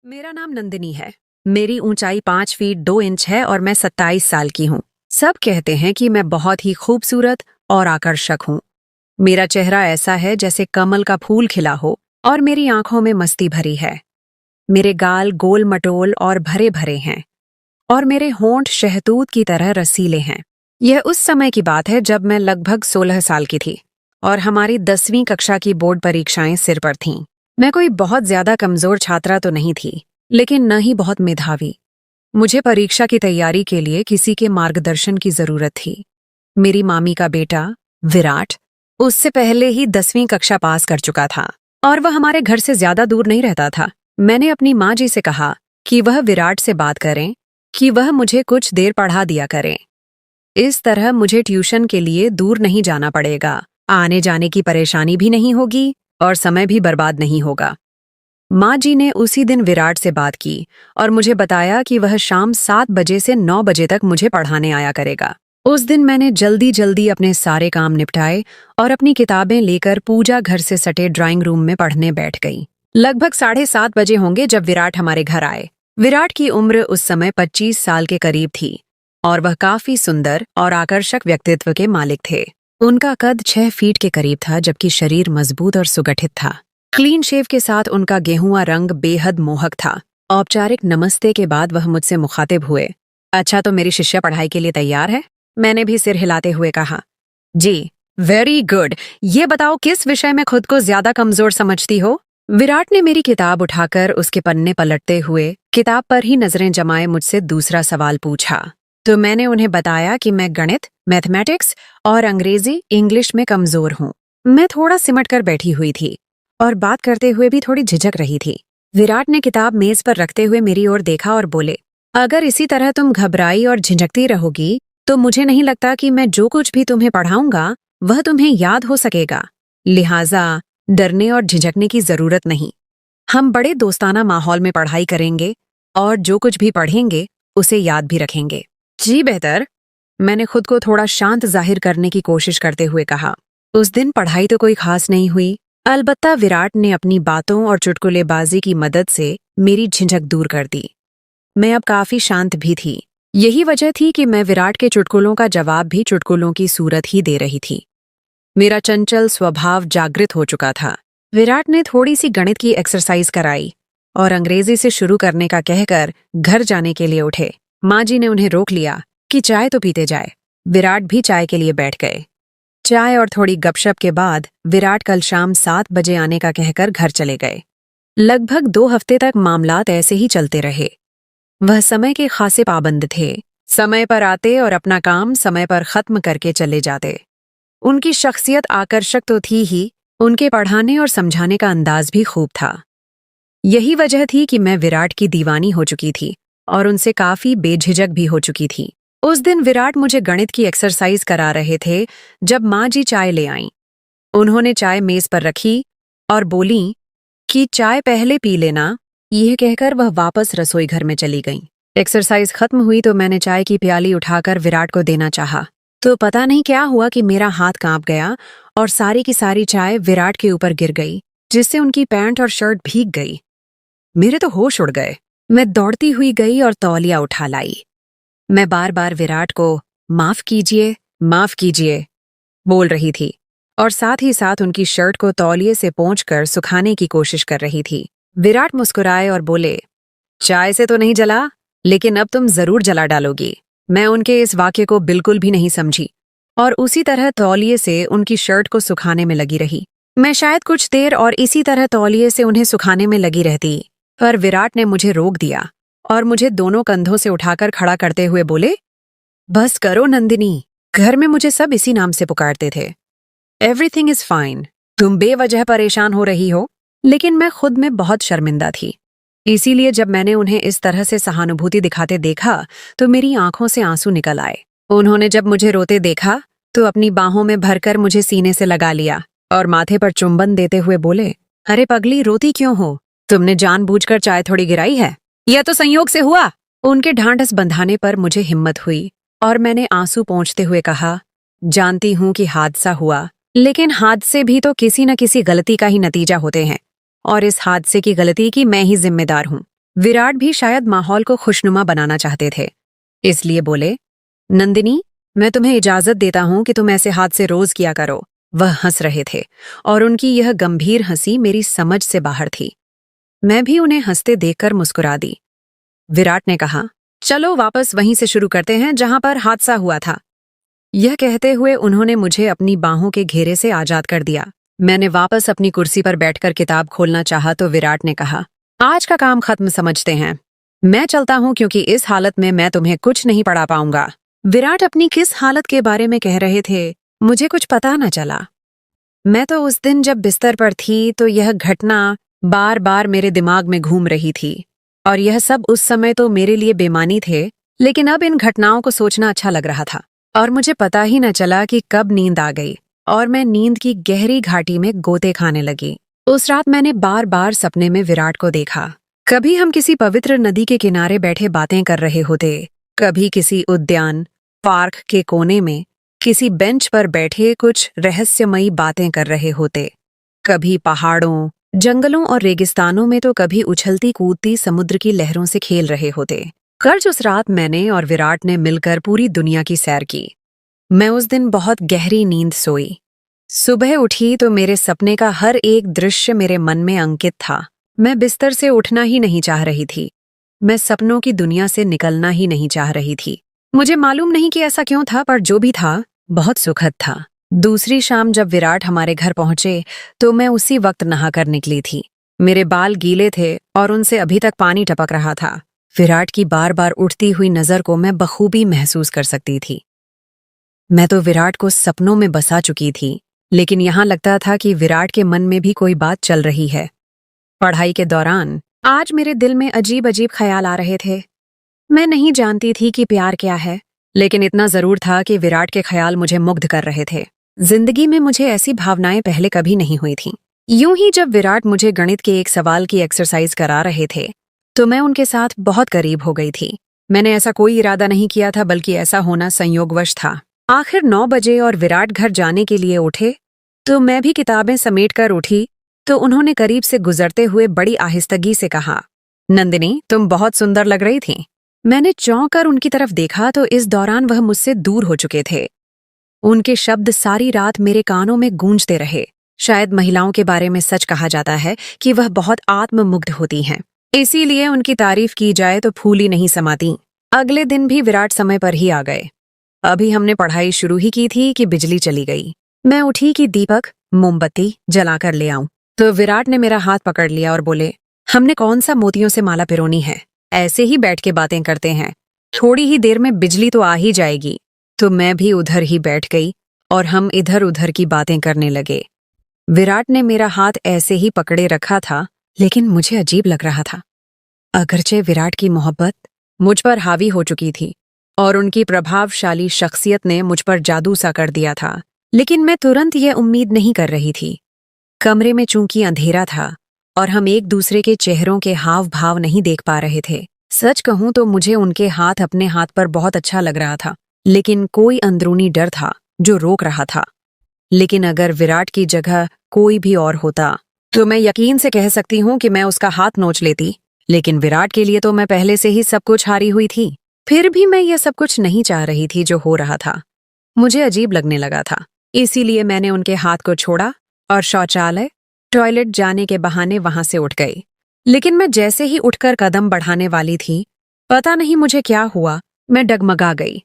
मेरा नाम नंदिनी है। मेरी ऊंचाई 5 फीट 2 इंच है और मैं 27 साल की हूँ। सब कहते हैं कि मैं बहुत ही खूबसूरत और आकर्षक हूँ। मेरा चेहरा ऐसा है जैसे कमल का फूल खिला हो और मेरी आंखों में मस्ती भरी है। मेरे गाल गोल मटोल और भरे भरे हैं और मेरे होंठ शहतूत की तरह रसीले हैं। यह उस समय की बात है जब मैं लगभग 16 साल की थी और हमारी 10वीं कक्षा की बोर्ड परीक्षाएं सिर पर थीं। मैं कोई बहुत ज्यादा कमजोर छात्रा तो नहीं थी, लेकिन न ही बहुत मेधावी। मुझे परीक्षा की तैयारी के लिए किसी के मार्गदर्शन की जरूरत थी। मेरी मामी का बेटा विराट उससे पहले ही 10वीं कक्षा पास कर चुका था और वह हमारे घर से ज्यादा दूर नहीं रहता था। मैंने अपनी माँ जी से कहा कि वह विराट से बात करें कि वह मुझे कुछ देर पढ़ा दिया करें। इस तरह मुझे ट्यूशन के लिए दूर नहीं जाना पड़ेगा, आने जाने की परेशानी भी नहीं होगी और समय भी बर्बाद नहीं होगा। माँ जी ने उसी दिन विराट से बात की और मुझे बताया कि वह शाम 7 बजे से 9 बजे तक मुझे पढ़ाने आया करेगा। उस दिन मैंने जल्दी जल्दी अपने सारे काम निपटाए और अपनी किताबें लेकर पूजा घर से सटे ड्राइंग रूम में पढ़ने बैठ गई। लगभग 7:30 बजे होंगे जब विराट हमारे घर आए। विराट की उम्र उस समय 25 साल के करीब थी और वह काफी सुंदर और आकर्षक व्यक्तित्व के मालिक थे। उनका कद 6 फीट के करीब था, जबकि शरीर मजबूत और सुगठित था। क्लीन शेव के साथ उनका गेहुआ रंग बेहद मोहक था। औपचारिक नमस्ते के बाद वह मुझसे मुखातिब हुए। अच्छा, तो मेरी शिष्या पढ़ाई के लिए तैयार है? मैंने भी सिर हिलाते हुए कहा, जी। Very good. ये बताओ, किस विषय में खुद को ज्यादा कमजोर समझती हो? विराट ने मेरी किताब उठाकर उसके पन्ने पलटते हुए किताब पर ही नजरें जमाए मुझसे दूसरा सवाल पूछा। तो मैंने उन्हें बताया कि मैं गणित, मैथमेटिक्स और अंग्रेजी इंग्लिश में कमजोर हूँ। मैं थोड़ा सिमट कर बैठी हुई थी और बात करते हुए भी थोड़ी झिझक रही थी। विराट ने किताब मेज पर रखते हुए मेरी ओर देखा और बोले, अगर इसी तरह तुम घबराई और झिझकती रहोगी तो मुझे नहीं लगता कि मैं जो कुछ भी तुम्हें पढ़ाऊंगा वह तुम्हें याद हो सकेगा। लिहाजा डरने और झिझकने की जरूरत नहीं। हम बड़े दोस्ताना माहौल में पढ़ाई करेंगे और जो कुछ भी पढ़ेंगे उसे याद भी रखेंगे। जी बेहतर। मैंने खुद को थोड़ा शांत जाहिर करने की कोशिश करते हुए कहा। उस दिन पढ़ाई तो कोई खास नहीं हुई, अलबत्ता विराट ने अपनी बातों और चुटकुलेबाजी की मदद से मेरी झिझक दूर कर दी। मैं अब काफी शांत भी थी। यही वजह थी कि मैं विराट के चुटकुलों का जवाब भी चुटकुलों की सूरत ही दे रही थी। मेरा चंचल स्वभाव जागृत हो चुका था। विराट ने थोड़ी सी गणित की एक्सरसाइज कराई और अंग्रेजी से शुरू करने का कहकर घर जाने के लिए उठे। माँ जी ने उन्हें रोक लिया कि चाय तो पीते जाए। विराट भी चाय के लिए बैठ गए। चाय और थोड़ी गपशप के बाद विराट कल शाम 7 बजे आने का कहकर घर चले गए। लगभग 2 हफ्ते तक मामलात ऐसे ही चलते रहे। वह समय के खासे पाबंद थे, समय पर आते और अपना काम समय पर खत्म करके चले जाते। उनकी शख्सियत आकर्षक तो थी ही, उनके पढ़ाने और समझाने का अंदाज भी खूब था। यही वजह थी कि मैं विराट की दीवानी हो चुकी थी और उनसे काफी बेझिझक भी हो चुकी थी। उस दिन विराट मुझे गणित की एक्सरसाइज करा रहे थे जब माँ जी चाय ले आईं। उन्होंने चाय मेज पर रखी और बोली कि चाय पहले पी लेना। यह कहकर वह वापस रसोई घर में चली गईं। एक्सरसाइज खत्म हुई तो मैंने चाय की प्याली उठाकर विराट को देना चाहा, तो पता नहीं क्या हुआ कि मेरा हाथ कांप गया और सारी की सारी चाय विराट के ऊपर गिर गई, जिससे उनकी पैंट और शर्ट भीग गई। मेरे तो होश उड़ गए। मैं दौड़ती हुई गई और तौलिया उठा लाई। मैं बार बार विराट को माफ कीजिए बोल रही थी और साथ ही साथ उनकी शर्ट को तौलिए से पोंछकर सुखाने की कोशिश कर रही थी। विराट मुस्कुराए और बोले, चाय से तो नहीं जला, लेकिन अब तुम जरूर जला डालोगी। मैं उनके इस वाक्य को बिल्कुल भी नहीं समझी और उसी तरह तौलिए से उनकी शर्ट को सुखाने में लगी रही। मैं शायद कुछ देर और इसी तरह तौलिए से उन्हें सुखाने में लगी रहती, पर विराट ने मुझे रोक दिया और मुझे दोनों कंधों से उठाकर खड़ा करते हुए बोले, बस करो नंदिनी। घर में मुझे सब इसी नाम से पुकारते थे। Everything is fine. तुम बेवजह परेशान हो रही हो। लेकिन मैं खुद में बहुत शर्मिंदा थी। इसीलिए जब मैंने उन्हें इस तरह से सहानुभूति दिखाते देखा तो मेरी आंखों से आंसू निकल आए। उन्होंने जब मुझे रोते देखा तो अपनी बाहों में भरकर मुझे सीने से लगा लिया और माथे पर चुंबन देते हुए बोले, अरे पगली, रोती क्यों हो? तुमने जानबूझकर चाय थोड़ी गिराई है, यह तो संयोग से हुआ। उनके ढांढस बंधाने पर मुझे हिम्मत हुई और मैंने आंसू पोंछते हुए कहा, जानती हूं कि हादसा हुआ, लेकिन हादसे भी तो किसी न किसी गलती का ही नतीजा होते हैं और इस हादसे की गलती की मैं ही जिम्मेदार हूं। विराट भी शायद माहौल को खुशनुमा बनाना चाहते थे, इसलिए बोले, नंदिनी, मैं तुम्हें इजाजत देता हूं कि तुम ऐसे हाथ से रोज किया करो। वह हंस रहे थे और उनकी यह गंभीर हंसी मेरी समझ से बाहर थी। मैं भी उन्हें हंसते देखकर मुस्कुरा दी। विराट ने कहा, चलो वापस वहीं से शुरू करते हैं जहां पर हादसा हुआ था। यह कहते हुए उन्होंने मुझे अपनी बाहों के घेरे से आजाद कर दिया। मैंने वापस अपनी कुर्सी पर बैठकर किताब खोलना चाहा तो विराट ने कहा, आज का काम खत्म समझते हैं, मैं चलता हूं क्योंकि इस हालत में मैं तुम्हें कुछ नहीं पढ़ा पाऊंगा। विराट अपनी किस हालत के बारे में कह रहे थे, मुझे कुछ पता न चला। मैं तो उस दिन जब बिस्तर पर थी तो यह घटना बार बार मेरे दिमाग में घूम रही थी और यह सब उस समय तो मेरे लिए बेमानी थे, लेकिन अब इन घटनाओं को सोचना अच्छा लग रहा था और मुझे पता ही न चला कि कब नींद आ गई और मैं नींद की गहरी घाटी में गोते खाने लगी। उस रात मैंने बार बार सपने में विराट को देखा। कभी हम किसी पवित्र नदी के किनारे बैठे बातें कर रहे होते, कभी किसी उद्यान पार्क के कोने में किसी बेंच पर बैठे कुछ रहस्यमयी बातें कर रहे होते, कभी पहाड़ों, जंगलों और रेगिस्तानों में तो कभी उछलती कूदती समुद्र की लहरों से खेल रहे होते। कर्ज उस रात मैंने और विराट ने मिलकर पूरी दुनिया की सैर की। मैं उस दिन बहुत गहरी नींद सोई। सुबह उठी तो मेरे सपने का हर एक दृश्य मेरे मन में अंकित था। मैं बिस्तर से उठना ही नहीं चाह रही थी। मैं सपनों की दुनिया से निकलना ही नहीं चाह रही थी। मुझे मालूम नहीं कि ऐसा क्यों था, पर जो भी था बहुत सुखद था। दूसरी शाम जब विराट हमारे घर पहुंचे तो मैं उसी वक्त नहाकर निकली थी। मेरे बाल गीले थे और उनसे अभी तक पानी टपक रहा था। विराट की बार बार उठती हुई नजर को मैं बखूबी महसूस कर सकती थी। मैं तो विराट को सपनों में बसा चुकी थी, लेकिन यहाँ लगता था कि विराट के मन में भी कोई बात चल रही है। पढ़ाई के दौरान आज मेरे दिल में अजीब अजीब ख्याल आ रहे थे। मैं नहीं जानती थी कि प्यार क्या है, लेकिन इतना जरूर था कि विराट के ख्याल मुझे मुग्ध कर रहे थे। जिंदगी में मुझे ऐसी भावनाएं पहले कभी नहीं हुई थीं। यूं ही जब विराट मुझे गणित के एक सवाल की एक्सरसाइज करा रहे थे तो मैं उनके साथ बहुत करीब हो गई थी। मैंने ऐसा कोई इरादा नहीं किया था, बल्कि ऐसा होना संयोगवश था। आखिर 9 बजे और विराट घर जाने के लिए उठे तो मैं भी किताबें समेट कर उठी तो उन्होंने करीब से गुजरते हुए बड़ी आहिस्तगी से कहा, नंदिनी, तुम बहुत सुंदर लग रही थी। मैंने चौंक कर उनकी तरफ देखा तो इस दौरान वह मुझसे दूर हो चुके थे। उनके शब्द सारी रात मेरे कानों में गूंजते रहे। शायद महिलाओं के बारे में सच कहा जाता है कि वह बहुत आत्ममुग्ध होती हैं, इसीलिए उनकी तारीफ की जाए तो फूल ही नहीं समाती। अगले दिन भी विराट समय पर ही आ गए। अभी हमने पढ़ाई शुरू ही की थी कि बिजली चली गई। मैं उठी कि दीपक, मोमबत्ती जलाकर ले आऊं, तो विराट ने मेरा हाथ पकड़ लिया और बोले, हमने कौन सा मोतियों से माला पिरोनी है, ऐसे ही बैठ के बातें करते हैं, थोड़ी ही देर में बिजली तो आ ही जाएगी। तो मैं भी उधर ही बैठ गई और हम इधर उधर की बातें करने लगे। विराट ने मेरा हाथ ऐसे ही पकड़े रखा था, लेकिन मुझे अजीब लग रहा था। अगरचे विराट की मोहब्बत मुझ पर हावी हो चुकी थी और उनकी प्रभावशाली शख्सियत ने मुझ पर जादू सा कर दिया था, लेकिन मैं तुरंत यह उम्मीद नहीं कर रही थी। कमरे में चूंकि अंधेरा था और हम एक दूसरे के चेहरों के हाव भाव नहीं देख पा रहे थे। सच कहूं तो मुझे उनके हाथ अपने हाथ पर बहुत अच्छा लग रहा था, लेकिन कोई अंदरूनी डर था जो रोक रहा था। लेकिन अगर विराट की जगह कोई भी और होता तो मैं यकीन से कह सकती हूँ कि मैं उसका हाथ नोच लेती, लेकिन विराट के लिए तो मैं पहले से ही सब कुछ हारी हुई थी। फिर भी मैं यह सब कुछ नहीं चाह रही थी जो हो रहा था। मुझे अजीब लगने लगा था, इसीलिए मैंने उनके हाथ को छोड़ा और शौचालय, टॉयलेट जाने के बहाने वहां से उठ गई। लेकिन मैं जैसे ही उठकर कदम बढ़ाने वाली थी, पता नहीं मुझे क्या हुआ, मैं डगमगा गई।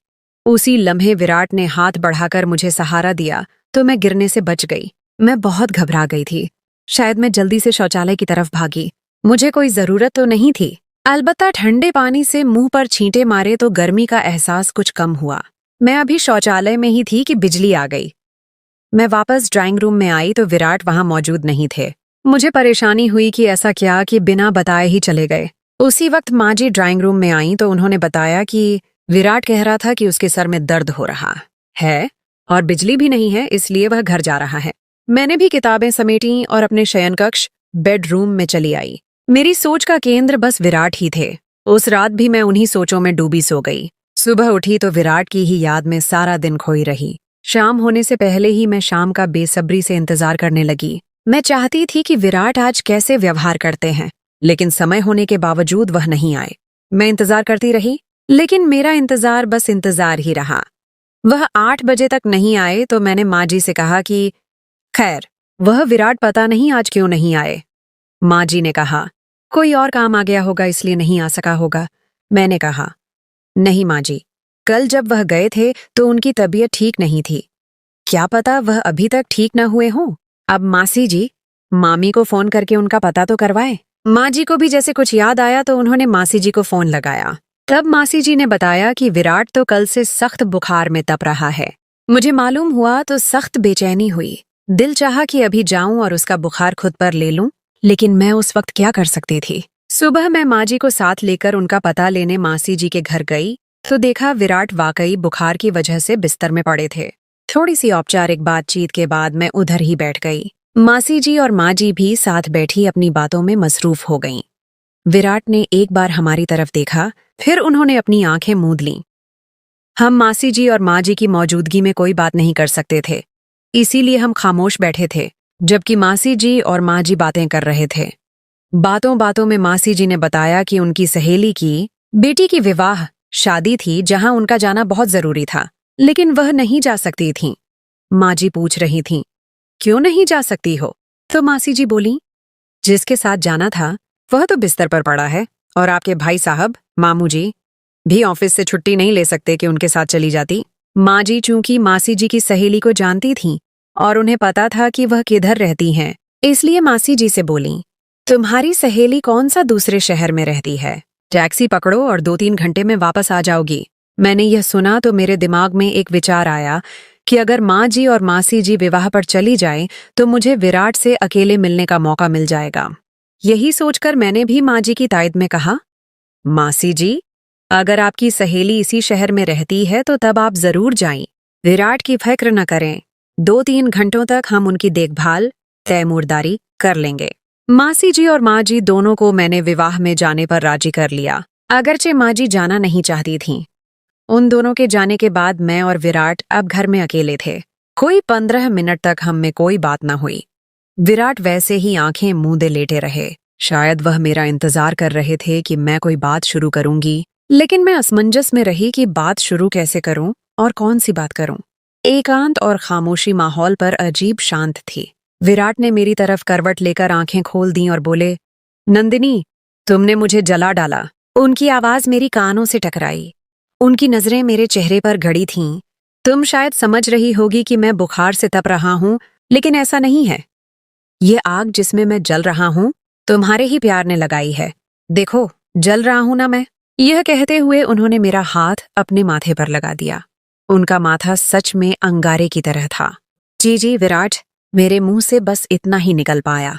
उसी लम्हे विराट ने हाथ बढ़ाकर मुझे सहारा दिया तो मैं गिरने से बच गई। मैं बहुत घबरा गई थी। शायद मैं जल्दी से शौचालय की तरफ भागी। मुझे कोई जरूरत तो नहीं थी, अलबत्ता ठंडे पानी से मुंह पर छींटे मारे तो गर्मी का एहसास कुछ कम हुआ। मैं अभी शौचालय में ही थी कि बिजली आ गई। मैं वापस ड्राइंग रूम में आई तो विराट वहां मौजूद नहीं थे। मुझे परेशानी हुई कि ऐसा क्या कि बिना बताए ही चले गए। उसी वक्त माँ जी ड्राइंग रूम में आई तो उन्होंने बताया कि विराट कह रहा था कि उसके सर में दर्द हो रहा है और बिजली भी नहीं है, इसलिए वह घर जा रहा है। मैंने भी किताबें समेटी और अपने शयन कक्ष बेडरूम में चली आई। मेरी सोच का केंद्र बस विराट ही थे। उस रात भी मैं उन्हीं सोचों में डूबी सो गई। सुबह उठी तो विराट की ही याद में सारा दिन खोई रही। शाम होने से पहले ही मैं शाम का बेसब्री से इंतजार करने लगी। मैं चाहती थी कि विराट आज कैसे व्यवहार करते हैं। लेकिन समय होने के बावजूद वह नहीं आए। मैं इंतजार करती रही, लेकिन मेरा इंतजार बस इंतजार ही रहा। वह 8 बजे तक नहीं आए तो मैंने माँ जी से कहा कि खैर, वह विराट पता नहीं आज क्यों नहीं आए। माँ जी ने कहा, कोई और काम आ गया होगा इसलिए नहीं आ सका होगा। मैंने कहा, नहीं माँ जी, कल जब वह गए थे तो उनकी तबीयत ठीक नहीं थी। क्या पता वह अभी तक ठीक न हुए हों। अब मासी जी, मामी को फोन करके उनका पता तो करवाए। माँ जी को भी जैसे कुछ याद आया तो उन्होंने मासी जी को फोन लगाया। तब मासी जी ने बताया कि विराट तो कल से सख्त बुखार में तप रहा है। मुझे मालूम हुआ तो सख्त बेचैनी हुई। दिल चाहा कि अभी जाऊं और उसका बुखार खुद पर ले लूं, लेकिन मैं उस वक्त क्या कर सकती थी। सुबह मैं माँ जी को साथ लेकर उनका पता लेने मासी जी के घर गई तो देखा विराट वाकई बुखार की वजह से बिस्तर में पड़े थे। थोड़ी सी औपचारिक बातचीत के बाद मैं उधर ही बैठ गई। मासी जी और माँ जी भी साथ बैठी अपनी बातों में मसरूफ हो गईं। विराट ने एक बार हमारी तरफ देखा, फिर उन्होंने अपनी आंखें मूंद लीं। हम मासी जी और माँ जी की मौजूदगी में कोई बात नहीं कर सकते थे, इसीलिए हम खामोश बैठे थे, जबकि मासी जी और माँ जी बातें कर रहे थे। बातों बातों में मासी जी ने बताया कि उनकी सहेली की बेटी की विवाह शादी थी जहां उनका जाना बहुत जरूरी था, लेकिन वह नहीं जा सकती थीं। माँ जी पूछ रही थीं, क्यों नहीं जा सकती हो? तो मासी जी बोली, जिसके साथ जाना था वह तो बिस्तर पर पड़ा है और आपके भाई साहब, मामू जी भी ऑफिस से छुट्टी नहीं ले सकते कि उनके साथ चली जाती। माँ जी चूंकि मासी जी की सहेली को जानती थीं और उन्हें पता था कि वह किधर रहती हैं, इसलिए मासी जी से बोली, तुम्हारी सहेली कौन सा दूसरे शहर में रहती है, टैक्सी पकड़ो और 2-3 घंटे में वापस आ जाओगी। मैंने यह सुना तो मेरे दिमाग में एक विचार आया कि अगर माँ जी और मासी जी विवाह पर चली जाएं तो मुझे विराट से अकेले मिलने का मौका मिल जाएगा। यही सोचकर मैंने भी माँ जी की तायद में कहा, मासी जी, अगर आपकी सहेली इसी शहर में रहती है तो तब आप जरूर जाएं। विराट की फिक्र न करें, 2-3 घंटों तक हम उनकी देखभाल तैमूरदारी कर लेंगे। मासी जी और माँ जी दोनों को मैंने विवाह में जाने पर राजी कर लिया, अगरचे माँ जी जाना नहीं चाहती थीं। उन दोनों के जाने के बाद मैं और विराट अब घर में अकेले थे। कोई 15 मिनट तक हम में कोई बात न हुई। विराट वैसे ही आंखें मूंदे लेटे रहे। शायद वह मेरा इंतजार कर रहे थे कि मैं कोई बात शुरू करूंगी, लेकिन मैं असमंजस में रही कि बात शुरू कैसे करूं और कौन सी बात करूं। एकांत और खामोशी माहौल पर अजीब शांत थी। विराट ने मेरी तरफ करवट लेकर आंखें खोल दी और बोले, नंदिनी, तुमने मुझे जला डाला। उनकी आवाज मेरी कानों से टकराई। उनकी नजरें मेरे चेहरे पर गड़ी थीं। तुम शायद समझ रही होगी कि मैं बुखार से तप रहा हूं, लेकिन ऐसा नहीं है। ये आग जिसमें मैं जल रहा हूं, तुम्हारे ही प्यार ने लगाई है। देखो, जल रहा हूं ना मैं। यह कहते हुए उन्होंने मेरा हाथ अपने माथे पर लगा दिया। उनका माथा सच में अंगारे की तरह था। जी विराट, मेरे मुंह से बस इतना ही निकल पाया।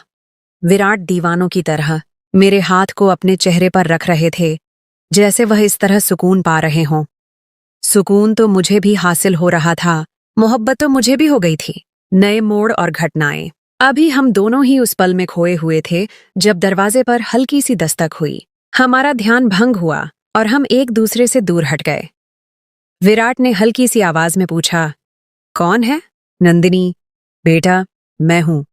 विराट दीवानों की तरह मेरे हाथ को अपने चेहरे पर रख रहे थे, जैसे वह इस तरह सुकून पा रहे हों। सुकून तो मुझे भी हासिल हो रहा था, मोहब्बत तो मुझे भी हो गई थी। नए मोड़ और घटनाएं। अभी हम दोनों ही उस पल में खोए हुए थे जब दरवाजे पर हल्की सी दस्तक हुई। हमारा ध्यान भंग हुआ और हम एक दूसरे से दूर हट गए। विराट ने हल्की सी आवाज में पूछा, कौन है? नंदिनी, बेटा, मैं हूं।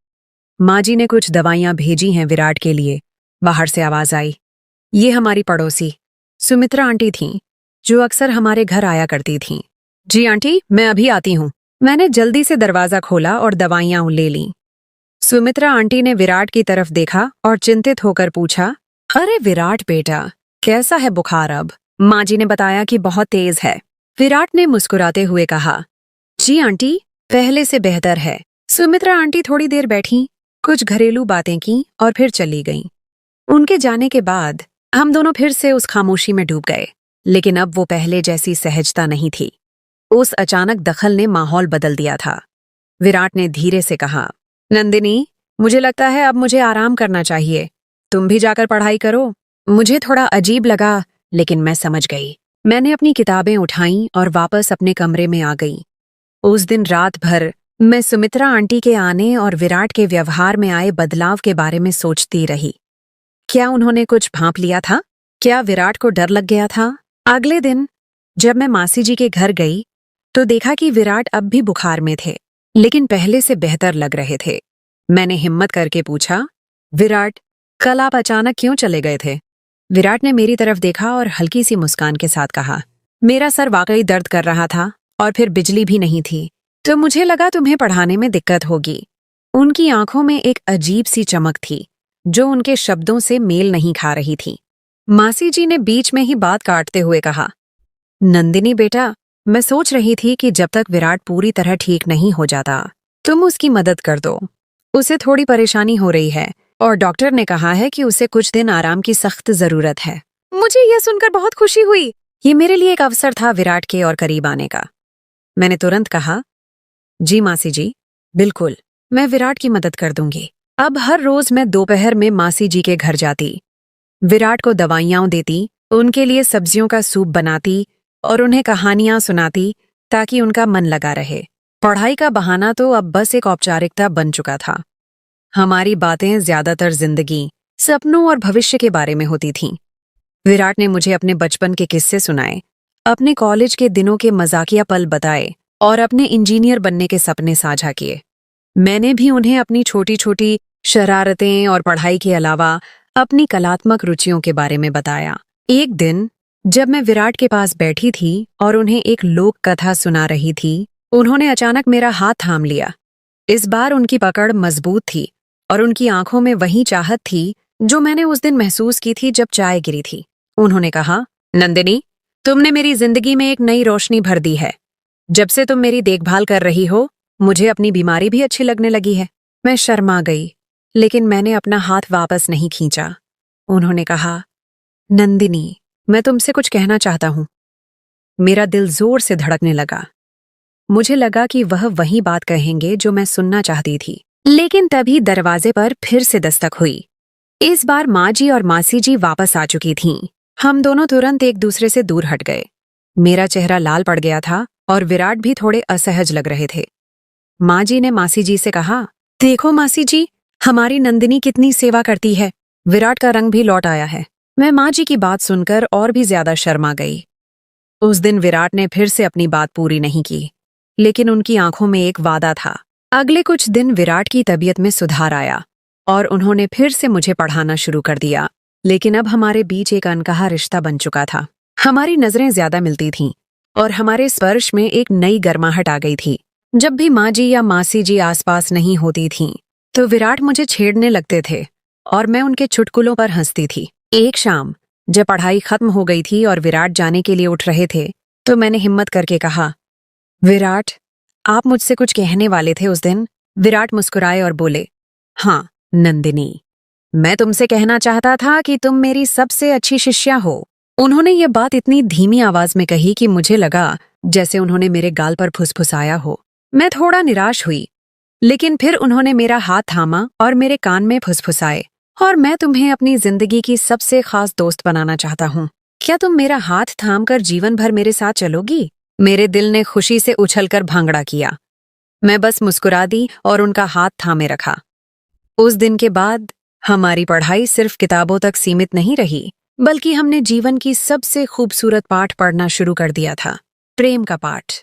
माँ जी ने कुछ दवाइयां भेजी हैं विराट के लिए। बाहर से आवाज आई। ये हमारी पड़ोसी सुमित्रा आंटी थीं, जो अक्सर हमारे घर आया करती थीं। जी आंटी, मैं अभी आती हूँ। मैंने जल्दी से दरवाजा खोला और दवाइयां ले लीं। सुमित्रा आंटी ने विराट की तरफ देखा और चिंतित होकर पूछा, अरे विराट बेटा, कैसा है बुखार अब? माँ जी ने बताया कि बहुत तेज है। विराट ने मुस्कुराते हुए कहा, जी आंटी, पहले से बेहतर है। सुमित्रा आंटी थोड़ी देर बैठी, कुछ घरेलू बातें की और फिर चली गईं। उनके जाने के बाद हम दोनों फिर से उस खामोशी में डूब गए, लेकिन अब वो पहले जैसी सहजता नहीं थी। उस अचानक दखल ने माहौल बदल दिया था। विराट ने धीरे से कहा, नंदिनी, मुझे लगता है अब मुझे आराम करना चाहिए। तुम भी जाकर पढ़ाई करो। मुझे थोड़ा अजीब लगा, लेकिन मैं समझ गई। मैंने अपनी किताबें उठाईं और वापस अपने कमरे में आ गई। उस दिन रात भर मैं सुमित्रा आंटी के आने और विराट के व्यवहार में आए बदलाव के बारे में सोचती रही। क्या उन्होंने कुछ भांप लिया था? क्या विराट को डर लग गया था? अगले दिन जब मैं मासी जी के घर गई तो देखा कि विराट अब भी बुखार में थे, लेकिन पहले से बेहतर लग रहे थे। मैंने हिम्मत करके पूछा, विराट, कल आप अचानक क्यों चले गए थे? विराट ने मेरी तरफ देखा और हल्की सी मुस्कान के साथ कहा, मेरा सर वाकई दर्द कर रहा था और फिर बिजली भी नहीं थी, तो मुझे लगा तुम्हें पढ़ाने में दिक्कत होगी। उनकी आंखों में एक अजीब सी चमक थी जो उनके शब्दों से मेल नहीं खा रही थी। मासी जी ने बीच में ही बात काटते हुए कहा, नंदिनी बेटा, मैं सोच रही थी कि जब तक विराट पूरी तरह ठीक नहीं हो जाता तुम उसकी मदद कर दो। उसे थोड़ी परेशानी हो रही है और डॉक्टर ने कहा है कि उसे कुछ दिन आराम की सख्त जरूरत है। मुझे यह सुनकर बहुत खुशी हुई। ये मेरे लिए एक अवसर था विराट के और करीब आने का। मैंने तुरंत कहा, जी मासी जी, बिल्कुल, मैं विराट की मदद कर दूंगी। अब हर रोज मैं दोपहर में मासी जी के घर जाती, विराट को दवाइयां देती, उनके लिए सब्जियों का सूप बनाती और उन्हें कहानियां सुनाती ताकि उनका मन लगा रहे। पढ़ाई का बहाना तो अब बस एक औपचारिकता बन चुका था। हमारी बातें ज्यादातर जिंदगी, सपनों और भविष्य के बारे में होती थीं। विराट ने मुझे अपने बचपन के किस्से सुनाए, अपने कॉलेज के दिनों के मजाकिया पल बताए और अपने इंजीनियर बनने के सपने साझा किए। मैंने भी उन्हें अपनी छोटी छोटी शरारतें और पढ़ाई के अलावा अपनी कलात्मक रुचियों के बारे में बताया। एक दिन जब मैं विराट के पास बैठी थी और उन्हें एक लोक कथा सुना रही थी, उन्होंने अचानक मेरा हाथ थाम लिया। इस बार उनकी पकड़ मजबूत थी और उनकी आंखों में वही चाहत थी जो मैंने उस दिन महसूस की थी जब चाय गिरी थी। उन्होंने कहा, नंदिनी, तुमने मेरी जिंदगी में एक नई रोशनी भर दी है। जब से तुम मेरी देखभाल कर रही हो, मुझे अपनी बीमारी भी अच्छी लगने लगी है। मैं शर्मा गई, लेकिन मैंने अपना हाथ वापस नहीं खींचा। उन्होंने कहा, नंदिनी, मैं तुमसे कुछ कहना चाहता हूं। मेरा दिल जोर से धड़कने लगा। मुझे लगा कि वह वही बात कहेंगे जो मैं सुनना चाहती थी, लेकिन तभी दरवाजे पर फिर से दस्तक हुई। इस बार माँ जी और मासी जी वापस आ चुकी थीं। हम दोनों तुरंत एक दूसरे से दूर हट गए। मेरा चेहरा लाल पड़ गया था और विराट भी थोड़े असहज लग रहे थे। माँ जी ने मासी जी से कहा, देखो मासी जी, हमारी नंदिनी कितनी सेवा करती है। विराट का रंग भी लौट आया है। मैं माँ जी की बात सुनकर और भी ज्यादा शर्मा गई। उस दिन विराट ने फिर से अपनी बात पूरी नहीं की, लेकिन उनकी आंखों में एक वादा था। अगले कुछ दिन विराट की तबीयत में सुधार आया और उन्होंने फिर से मुझे पढ़ाना शुरू कर दिया। लेकिन अब हमारे बीच एक अनकहा रिश्ता बन चुका था। हमारी नजरें ज्यादा मिलती थीं और हमारे स्पर्श में एक नई गर्माहट आ गई थी। जब भी माँ जी या मासी जी आसपास नहीं होती थीं, तो विराट मुझे छेड़ने लगते थे और मैं उनके चुटकुलों पर हंसती थी। एक शाम जब पढ़ाई खत्म हो गई थी और विराट जाने के लिए उठ रहे थे, तो मैंने हिम्मत करके कहा, विराट, आप मुझसे कुछ कहने वाले थे उस दिन। विराट मुस्कुराए और बोले, हाँ नंदिनी, मैं तुमसे कहना चाहता था कि तुम मेरी सबसे अच्छी शिष्या हो। उन्होंने ये बात इतनी धीमी आवाज में कही कि मुझे लगा जैसे उन्होंने मेरे गाल पर फुसफुसाया हो। मैं थोड़ा निराश हुई, लेकिन फिर उन्होंने मेरा हाथ थामा और मेरे कान में फुसफुसाए, और मैं तुम्हें अपनी जिंदगी की सबसे खास दोस्त बनाना चाहता हूँ। क्या तुम मेरा हाथ थामकर जीवन भर मेरे साथ चलोगी? मेरे दिल ने खुशी से उछलकर भांगड़ा किया। मैं बस मुस्कुरा दी और उनका हाथ थामे रखा। उस दिन के बाद हमारी पढ़ाई सिर्फ किताबों तक सीमित नहीं रही, बल्कि हमने जीवन की सबसे खूबसूरत पाठ पढ़ना शुरू कर दिया था, प्रेम का पाठ।